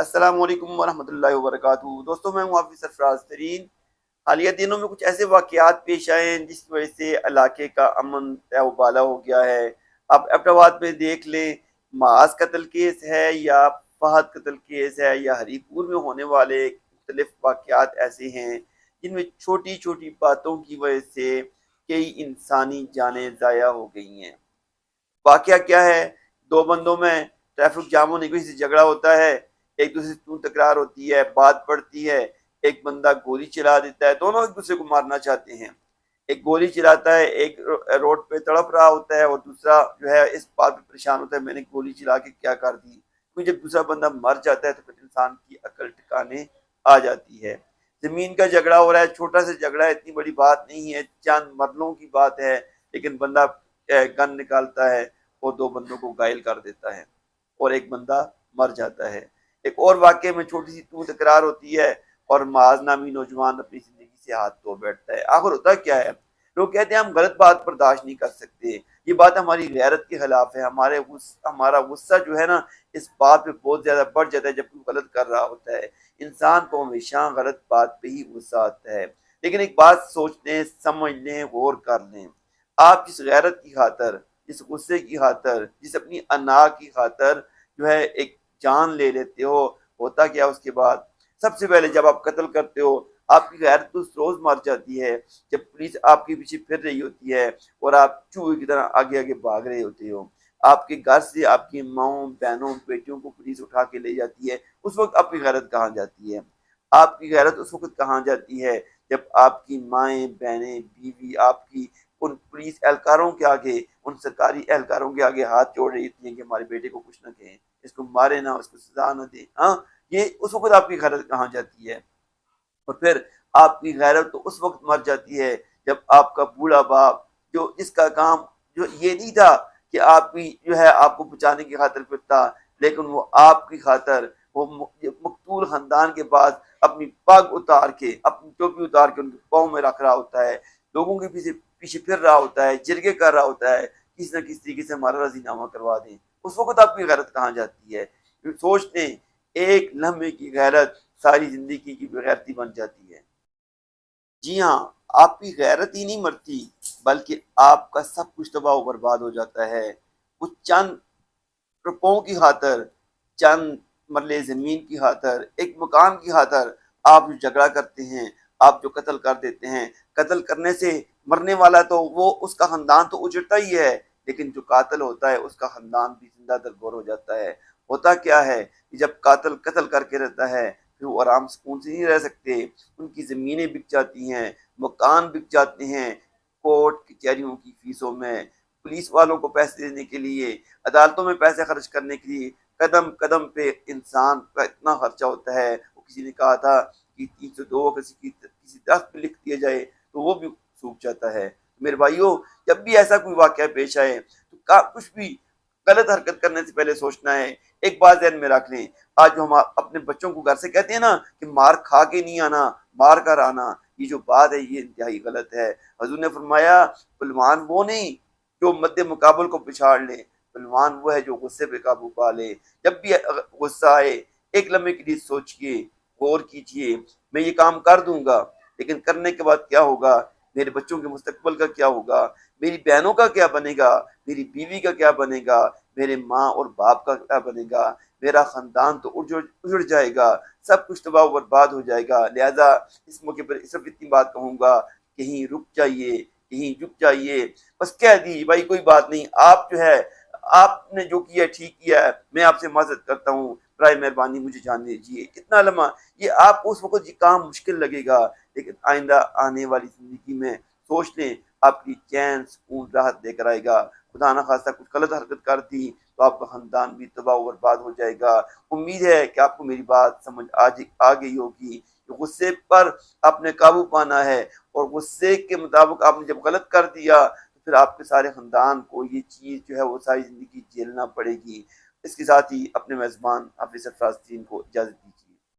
السلام علیکم ورحمۃ اللہ وبرکاتہ۔ دوستوں، میں ہوں حافظ سرفراز ترین۔ حالیہ دنوں میں کچھ ایسے واقعات پیش آئے ہیں جس کی وجہ سے علاقے کا امن و بالا ہو گیا ہے۔ آپ ایبٹ آباد میں دیکھ لیں، معاذ قتل کیس ہے یا فہد قتل کیس ہے یا ہری پور میں ہونے والے مختلف واقعات ایسے ہیں جن میں چھوٹی چھوٹی باتوں کی وجہ سے کئی انسانی جانیں ضائع ہو گئی ہیں۔ واقعہ کیا ہے؟ دو بندوں میں ٹریفک جام ہونے کی وجہ سے جھگڑا ہوتا ہے، ایک دوسرے سے تکرار ہوتی ہے، بات پڑتی ہے، ایک بندہ گولی چلا دیتا ہے، دونوں ایک دوسرے کو مارنا چاہتے ہیں۔ ایک گولی چلاتا ہے، ایک روڈ پہ تڑپ رہا ہوتا ہے اور دوسرا جو ہے اس بات پہ پریشان ہوتا ہے میں نے گولی چلا کے کیا کر دی۔ کیونکہ جب دوسرا بندہ مر جاتا ہے تو پھر انسان کی عقل ٹھکانے آ جاتی ہے۔ زمین کا جھگڑا ہو رہا ہے، چھوٹا سا جھگڑا ہے، اتنی بڑی بات نہیں ہے، چند مرلوں کی بات ہے، لیکن بندہ گن نکالتا ہے اور دو بندوں کو گھائل کر دیتا ہے اور ایک بندہ مر جاتا ہے۔ ایک اور واقعے میں چھوٹی سی تکرار ہوتی ہے اور معاذ نامی نوجوان اپنی زندگی سے ہاتھ دھو بیٹھتا ہے۔ آخر ہوتا کیا ہے؟ لوگ کہتے ہیں ہم غلط بات برداشت نہیں کر سکتے، یہ بات ہماری غیرت کے خلاف ہے، ہمارا غصہ جو ہے نا اس بات پہ بہت زیادہ بڑھ جاتا ہے جب کوئی غلط کر رہا ہوتا ہے۔ انسان کو ہمیشہ غلط بات پہ ہی غصہ آتا ہے، لیکن ایک بات سوچ لیں، سمجھ لیں، غور کر لیں۔ آپ جس غیرت کی خاطر، جس غصے کی خاطر، جس اپنی انا کی خاطر جو ہے ایک جان لے لیتے ہو، ہوتا کیا اس کے بعد؟ سب سے پہلے جب آپ قتل کرتے ہو آپ کی غیرت تو روز مر جاتی ہے، جب پولیس آپ کے پیچھے پھر رہی ہوتی ہے اور آپ چوہے کی طرح آگے آگے بھاگ رہے ہوتے ہو، آپ کے گھر سے آپ کی ماؤں بہنوں بیٹیوں کو پولیس اٹھا کے لے جاتی ہے، اس وقت آپ کی غیرت کہاں جاتی ہے؟ آپ کی غیرت اس وقت کہاں جاتی ہے جب آپ کی مائیں بہنیں بیوی آپ کی ان پولیس اہلکاروں کے آگے، ان سرکاری اہلکاروں کے آگے ہاتھ جوڑ رہی تھی کہ ہمارے بیٹے کو کچھ نہ کہیں، اس کو مارے نہ، اس کو سزا نہ دیں۔ ہاں، یہ اس وقت آپ کی غیرت کہاں جاتی ہے؟ اور پھر آپ کی غیرت تو اس وقت مر جاتی ہے جب آپ کا بوڑھا باپ جو جس کا کام جو یہ نہیں تھا کہ آپ کی جو ہے آپ کو بچانے کی خاطر پھرتا، لیکن وہ آپ کی خاطر وہ مقتول خاندان کے پاس اپنی پگ اتار کے، اپنی ٹوپی اتار کے ان کے پاؤں میں رکھ رہا ہوتا ہے، لوگوں کے پیچھے پیچھے پھر رہا ہوتا ہے، جرگے کر رہا ہوتا ہے کسی نہ کسی طریقے سے ہمارا رضی نامہ کروا دیں۔ اس وقت آپ کی غیرت کہاں جاتی ہے؟ سوچ لیں، ایک لمحے کی غیرت ساری زندگی کی بغیرتی بن جاتی ہے۔ جی ہاں، آپ کی غیرت ہی نہیں مرتی بلکہ آپ کا سب کچھ تباہ و برباد ہو جاتا ہے۔ وہ چند روپوں کی خاطر، چند مرلے زمین کی خاطر، ایک مقام کی خاطر آپ جو جھگڑا کرتے ہیں، آپ جو قتل کر دیتے ہیں۔ قتل کرنے سے مرنے والا تو وہ اس کا خاندان تو اجڑتا ہی ہے، لیکن جو قاتل ہوتا ہے اس کا خاندان بھی زندہ درگور ہو جاتا ہے۔ ہوتا کیا ہے کہ جب قاتل قتل کر کے رہتا ہے پھر وہ آرام سکون سے نہیں رہ سکتے، ان کی زمینیں بک جاتی ہیں، مکان بک جاتے ہیں، کورٹ کچہریوں کی فیسوں میں، پولیس والوں کو پیسے دینے کے لیے، عدالتوں میں پیسے خرچ کرنے کے لیے قدم قدم پہ انسان کا اتنا خرچہ ہوتا ہے۔ وہ کسی نے کہا تھا کہ 302 کسی درخت پہ لکھ دیا جائے تو وہ بھی سوکھ جاتا ہے۔ میرے بھائیوں، جب بھی ایسا کوئی واقعہ پیش آئے تو کچھ بھی غلط حرکت کرنے سے پہلے سوچنا ہے۔ ایک بات ذہن میں رکھ لیں، آج جو ہم اپنے بچوں کو گھر سے کہتے ہیں نا کہ مار کھا کے نہیں آنا، مار کر آنا، یہ جو بات ہے یہ انتہائی غلط ہے۔ حضور نے فرمایا پلوان وہ نہیں جو مد مقابل کو پچھاڑ لے، پلوان وہ ہے جو غصے پہ قابو پا لے۔ جب بھی غصہ آئے ایک لمحے کے لیے سوچئے، غور کیجئے، میں یہ کام کر دوں گا لیکن کرنے کے بعد کیا ہوگا؟ میرے بچوں کے مستقبل کا کیا ہوگا؟ میری بہنوں کا کیا بنے گا؟ میری بیوی کا کیا بنے گا؟ میرے ماں اور باپ کا کیا بنے گا؟ میرا خاندان تو اجڑ جائے گا، سب کچھ تباہ و برباد ہو جائے گا۔ لہذا اس موقع پر صرف اتنی بات کہوں گا، کہیں رک جائیے، کہیں جھک جائیے، بس کہہ دیجیے بھائی کوئی بات نہیں، آپ جو ہے آپ نے جو کیا ٹھیک کیا ہے، میں آپ سے معذرت کرتا ہوں، برائے مہربانی مجھے جان دیجیے۔ کتنا لمحہ یہ آپ کو اس وقت یہ کام مشکل لگے گا، لیکن آئندہ آنے والی زندگی میں سوچ لیں آپ کی چین سکون راحت دے کر آئے گا۔ خدا نہ خواستہ کچھ غلط حرکت کر دی تو آپ کا خاندان بھی تباہ و برباد ہو جائے گا۔ امید ہے کہ آپ کو میری بات سمجھ آ گئی ہوگی۔ غصے پر آپ نے قابو پانا ہے اور غصے کے مطابق آپ نے جب غلط کر دیا تو پھر آپ کے سارے خاندان کو یہ چیز جو ہے وہ ساری زندگی جھیلنا پڑے گی۔ اس کے ساتھ ہی اپنے میزبان حافظ سرفراز کو اجازت دیجیے۔